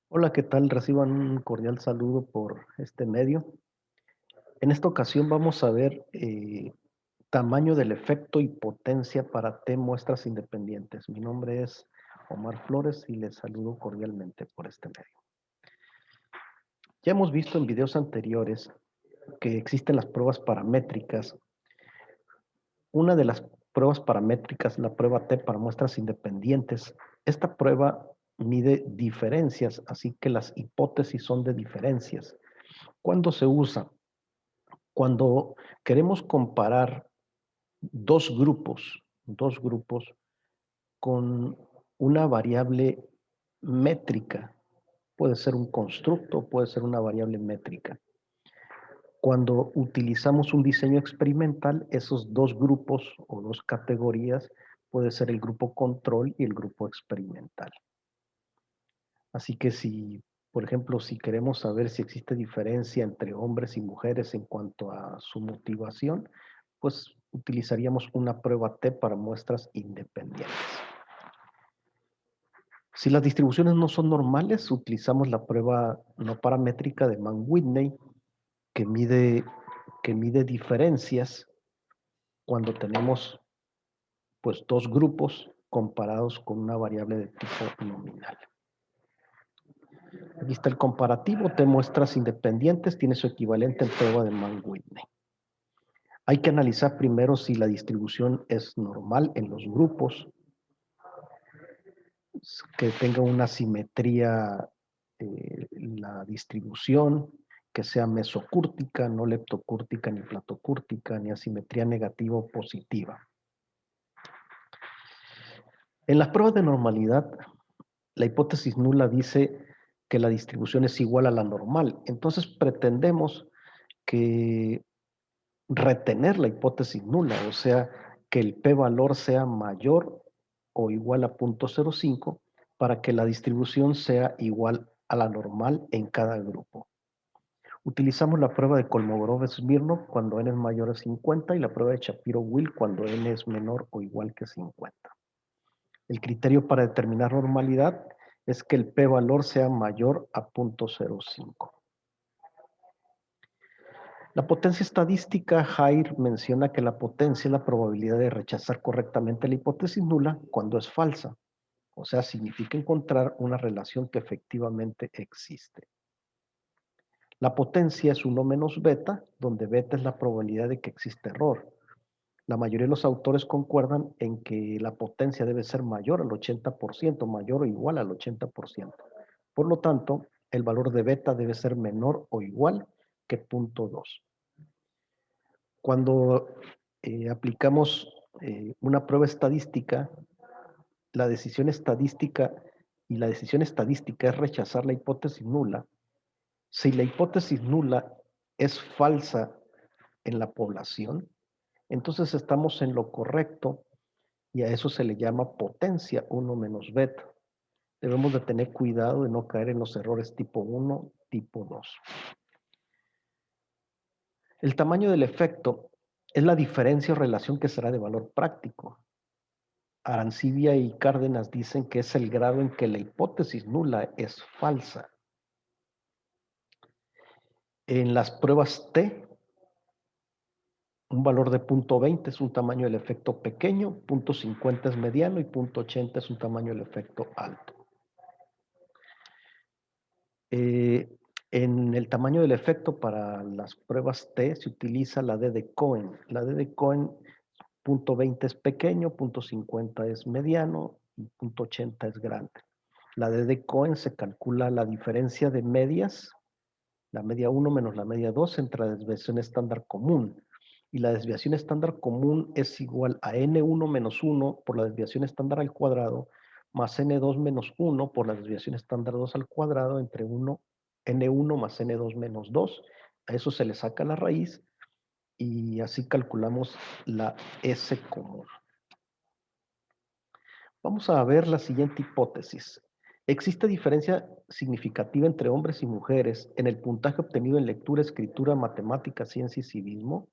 Hola, ¿qué tal? Reciban un cordial saludo por este medio. En esta ocasión vamos a ver tamaño del efecto y potencia para T muestras independientes. Mi nombre es Omar Flores y les saludo cordialmente por este medio. Ya hemos visto en videos anteriores que existen las pruebas paramétricas. Una de las pruebas paramétricas, la prueba T para muestras independientes. Esta prueba mide diferencias, así que las hipótesis son de diferencias. ¿Cuándo se usa? Cuando queremos comparar dos grupos con una variable métrica, puede ser un constructo, puede ser una variable métrica. Cuando utilizamos un diseño experimental, esos dos grupos o dos categorías puede ser el grupo control y el grupo experimental. Así que si, por ejemplo, si queremos saber si existe diferencia entre hombres y mujeres en cuanto a su motivación, pues utilizaríamos una prueba T para muestras independientes. Si las distribuciones no son normales, utilizamos la prueba no paramétrica de Mann-Whitney, que mide diferencias cuando tenemos pues dos grupos comparados con una variable de tipo nominal. Aquí está el comparativo, T muestras independientes, tiene su equivalente en prueba de Mann-Whitney. Hay que analizar primero si la distribución es normal en los grupos, que tenga una simetría la distribución, que sea mesocúrtica, no leptocúrtica ni platocúrtica, ni asimetría negativa o positiva. En las pruebas de normalidad, la hipótesis nula dice que la distribución es igual a la normal. Entonces pretendemos que retener la hipótesis nula, o sea, que el p-valor sea mayor o igual a 0.05 para que la distribución sea igual a la normal en cada grupo. Utilizamos la prueba de Kolmogorov-Smirnov cuando n es mayor a 50 y la prueba de Shapiro-Wilk cuando n es menor o igual que 50. El criterio para determinar normalidad es que el p-valor sea mayor a 0.05. La potencia estadística, Jair menciona que la potencia es la probabilidad de rechazar correctamente la hipótesis nula cuando es falsa. O sea, significa encontrar una relación que efectivamente existe. La potencia es 1 menos beta, donde beta es la probabilidad de que existe error. La mayoría de los autores concuerdan en que la potencia debe ser mayor al 80%, mayor o igual al 80%. Por lo tanto, el valor de beta debe ser menor o igual que 0.2. Cuando aplicamos una prueba estadística, la decisión estadística y la decisión estadística es rechazar la hipótesis nula. Si la hipótesis nula es falsa en la población, entonces estamos en lo correcto y a eso se le llama potencia 1 menos beta. Debemos de tener cuidado de no caer en los errores tipo 1, tipo 2. El tamaño del efecto es la diferencia o relación que será de valor práctico. Arancibia y Cárdenas dicen que es el grado en que la hipótesis nula es falsa. En las pruebas T, un valor de 0.20 es un tamaño del efecto pequeño, 0.50 es mediano y 0.80 es un tamaño del efecto alto. En el tamaño del efecto para las pruebas T se utiliza la D de Cohen. La D de Cohen, 0.20 es pequeño, 0.50 es mediano y 0.80 es grande. La D de Cohen se calcula la diferencia de medias, la media 1 menos la media 2 entre la desviación estándar común. Y la desviación estándar común es igual a N1 menos 1 por la desviación estándar al cuadrado más N2 menos 1 por la desviación estándar 2 al cuadrado entre N1 más N2 menos 2. A eso se le saca la raíz y así calculamos la S común. Vamos a ver la siguiente hipótesis. ¿Existe diferencia significativa entre hombres y mujeres en el puntaje obtenido en lectura, escritura, matemática, ciencia y civismo?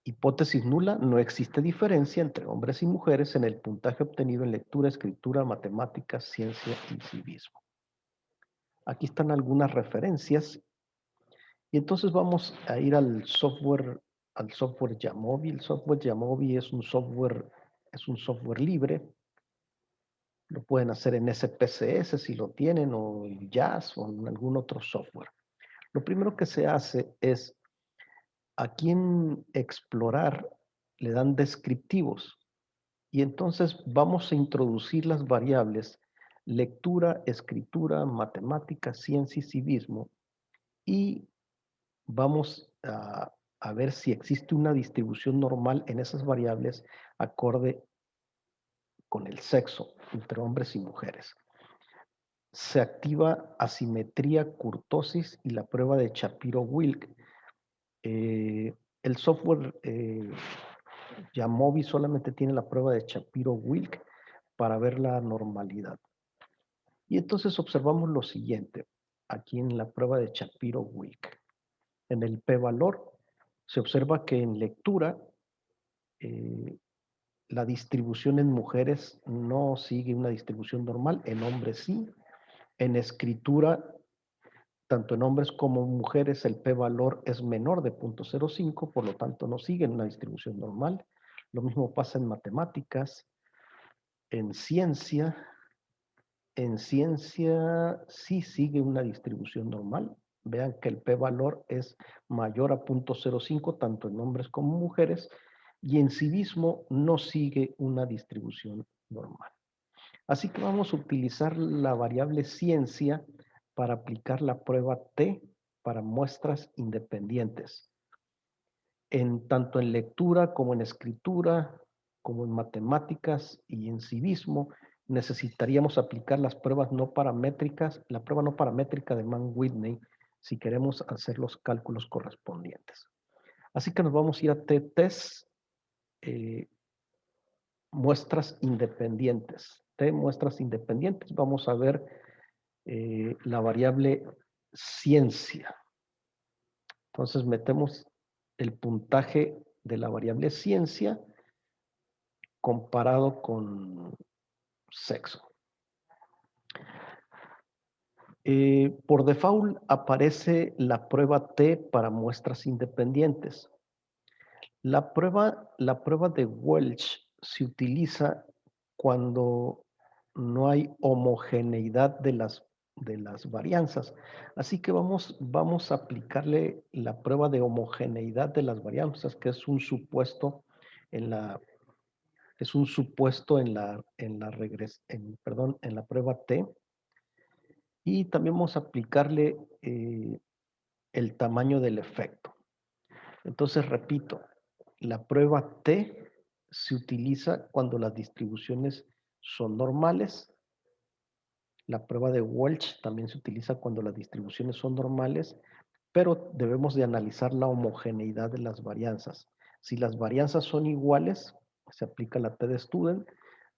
Hipótesis nula, no existe diferencia entre hombres y mujeres en el puntaje obtenido en lectura, escritura, matemáticas, ciencia y civismo. Aquí están algunas referencias. Y entonces vamos a ir al software Jamovi. El software Jamovi es un software libre. Lo pueden hacer en SPSS si lo tienen, o en Jazz, o en algún otro software. Lo primero que se hace es, aquí en Explorar le dan descriptivos. Y entonces vamos a introducir las variables lectura, escritura, matemática, ciencia y civismo. Y vamos a ver si existe una distribución normal en esas variables acorde con el sexo entre hombres y mujeres. Se activa asimetría, kurtosis y la prueba de Shapiro-Wilk. El software Jamovi solamente tiene la prueba de Shapiro-Wilk para ver la normalidad. Y entonces observamos lo siguiente, aquí en la prueba de Shapiro-Wilk. En el p-valor se observa que en lectura la distribución en mujeres no sigue una distribución normal, en hombres sí. En escritura, tanto en hombres como mujeres, el p-valor es menor de 0.05, por lo tanto no sigue una distribución normal. Lo mismo pasa en matemáticas, en ciencia. En ciencia sí sigue una distribución normal. Vean que el p-valor es mayor a 0.05 tanto en hombres como mujeres, y en civismo no sigue una distribución normal. Así que vamos a utilizar la variable ciencia para aplicar la prueba T para muestras independientes. Tanto en lectura como en escritura, como en matemáticas y en civismo, necesitaríamos aplicar las pruebas no paramétricas, la prueba no paramétrica de Mann-Whitney, si queremos hacer los cálculos correspondientes. Así que nos vamos a ir a T-test, muestras independientes. T muestras independientes, vamos a ver la variable ciencia. Entonces metemos el puntaje de la variable ciencia comparado con sexo. Por default aparece la prueba T para muestras independientes. La prueba de Welch se utiliza cuando no hay homogeneidad de las varianzas. Así que vamos a aplicarle la prueba de homogeneidad de las varianzas, que es un supuesto en la prueba T. Y también vamos a aplicarle el tamaño del efecto. Entonces, repito, la prueba T se utiliza cuando las distribuciones son normales. La prueba de Welch también se utiliza cuando las distribuciones son normales, pero debemos de analizar la homogeneidad de las varianzas. Si las varianzas son iguales, se aplica la T de Student.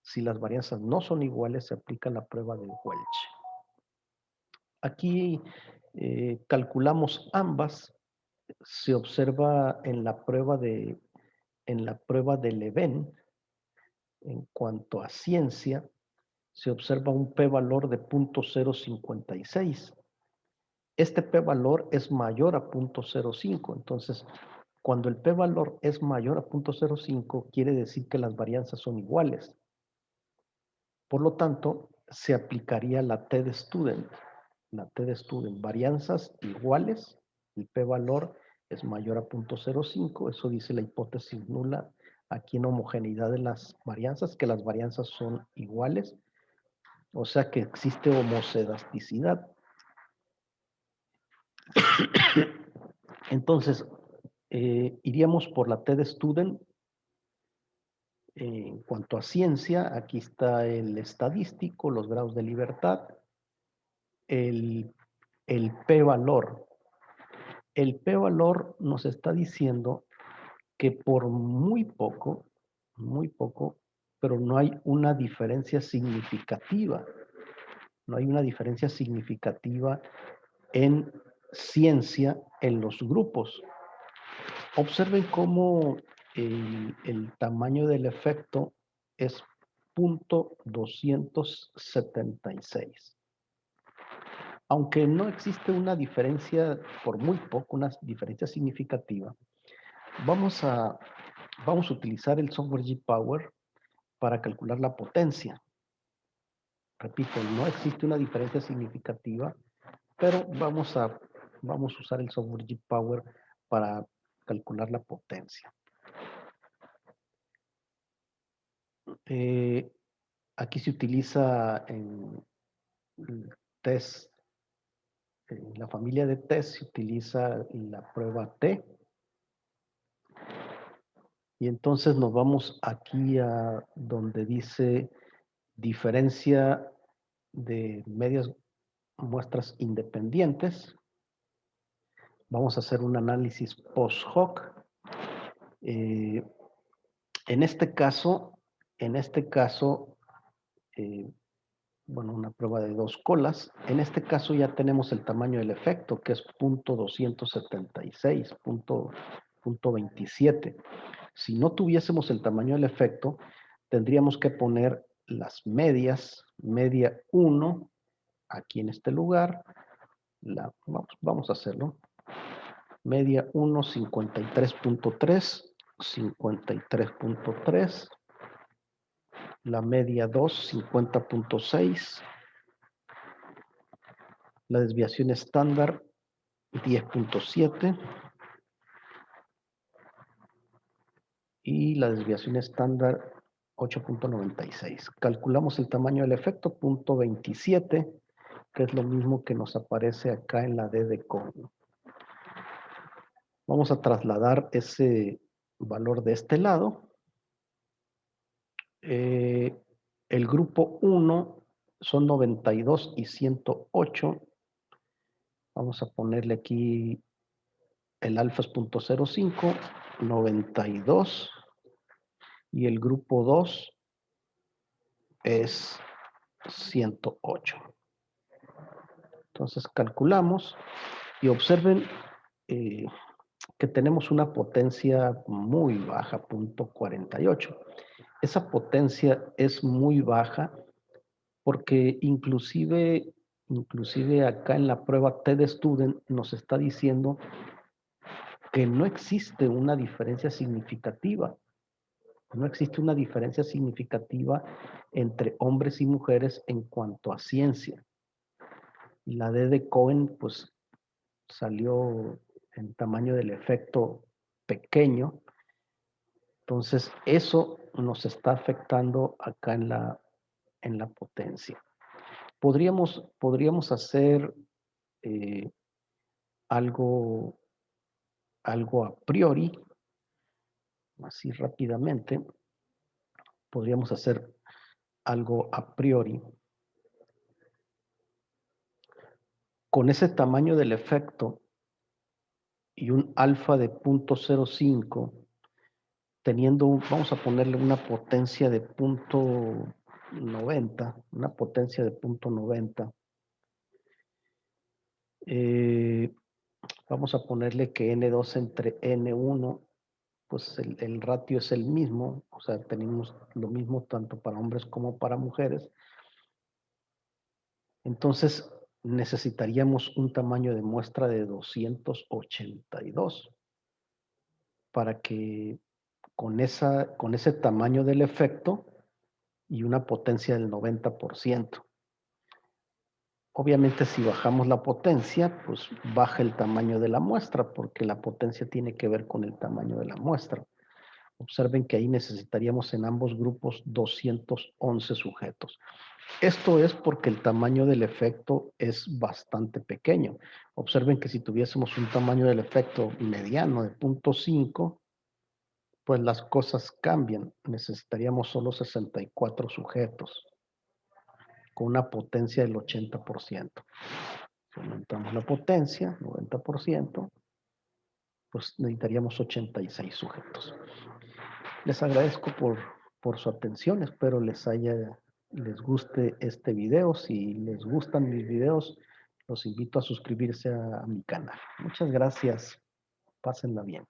Si las varianzas no son iguales, se aplica la prueba de Welch. Aquí calculamos ambas. Se observa en la prueba de Leven, en cuanto a ciencia, se observa un p-valor de 0.056. Este p-valor es mayor a 0.05. Entonces, cuando el p-valor es mayor a 0.05, quiere decir que las varianzas son iguales. Por lo tanto, se aplicaría la T de Student. La T de Student, varianzas iguales, el p-valor es mayor a 0.05, eso dice la hipótesis nula aquí en homogeneidad de las varianzas, que las varianzas son iguales, o sea que existe homocedasticidad. Entonces, iríamos por la T de Student. En cuanto a ciencia, aquí está el estadístico, los grados de libertad, el p-valor. El p-valor nos está diciendo que por muy poco, pero no hay una diferencia significativa. No hay una diferencia significativa en ciencia en los grupos. Observen cómo el tamaño del efecto es 0.276. Aunque no existe una diferencia, por muy poco, una diferencia significativa, vamos a utilizar el software G-Power para calcular la potencia. Repito, no existe una diferencia significativa, pero vamos a usar el software G-Power para calcular la potencia. Aquí se utiliza en test, en la familia de test se utiliza la prueba T. Y entonces nos vamos aquí a donde dice diferencia de medias muestras independientes. Vamos a hacer un análisis post hoc. En este caso, bueno, una prueba de 2 colas. En este caso ya tenemos el tamaño del efecto, que es .276, .27. Si no tuviésemos el tamaño del efecto, tendríamos que poner las medias, media 1, aquí en este lugar. Vamos a hacerlo. Media 1, 53.3, 53.3. La media 2, 50.6. La desviación estándar, 10.7. Y la desviación estándar, 8.96. Calculamos el tamaño del efecto, .27, que es lo mismo que nos aparece acá en la D de Cohen. Vamos a trasladar ese valor de este lado. El grupo 1 son 92 y 108. Vamos a ponerle aquí el alfa es .05, 92. Y el grupo 2 es 108. Entonces calculamos y observen que tenemos una potencia muy baja, .48. Esa potencia es muy baja porque inclusive acá en la prueba TED-Student nos está diciendo que no existe una diferencia significativa. No existe una diferencia significativa entre hombres y mujeres en cuanto a ciencia. Y la D de Cohen, pues, salió en tamaño del efecto pequeño. Entonces, eso nos está afectando acá en la potencia. Podríamos hacer algo a priori, así rápidamente. Podríamos hacer algo a priori. Con ese tamaño del efecto y un alfa de .05, vamos a ponerle una potencia de .90, una potencia de .90. Vamos a ponerle que N2 entre N1, pues el ratio es el mismo, o sea, tenemos lo mismo tanto para hombres como para mujeres. Entonces, necesitaríamos un tamaño de muestra de 282 para que con ese tamaño del efecto y una potencia del 90%. Obviamente, si bajamos la potencia, pues baja el tamaño de la muestra, porque la potencia tiene que ver con el tamaño de la muestra. Observen que ahí necesitaríamos en ambos grupos 211 sujetos. Esto es porque el tamaño del efecto es bastante pequeño. Observen que si tuviésemos un tamaño del efecto mediano de 0.5, pues las cosas cambian. Necesitaríamos solo 64 sujetos con una potencia del 80%. Si aumentamos la potencia, 90%, pues necesitaríamos 86 sujetos. Les agradezco por su atención. Espero les guste este video. Si les gustan mis videos, los invito a suscribirse a mi canal. Muchas gracias. Pásenla bien.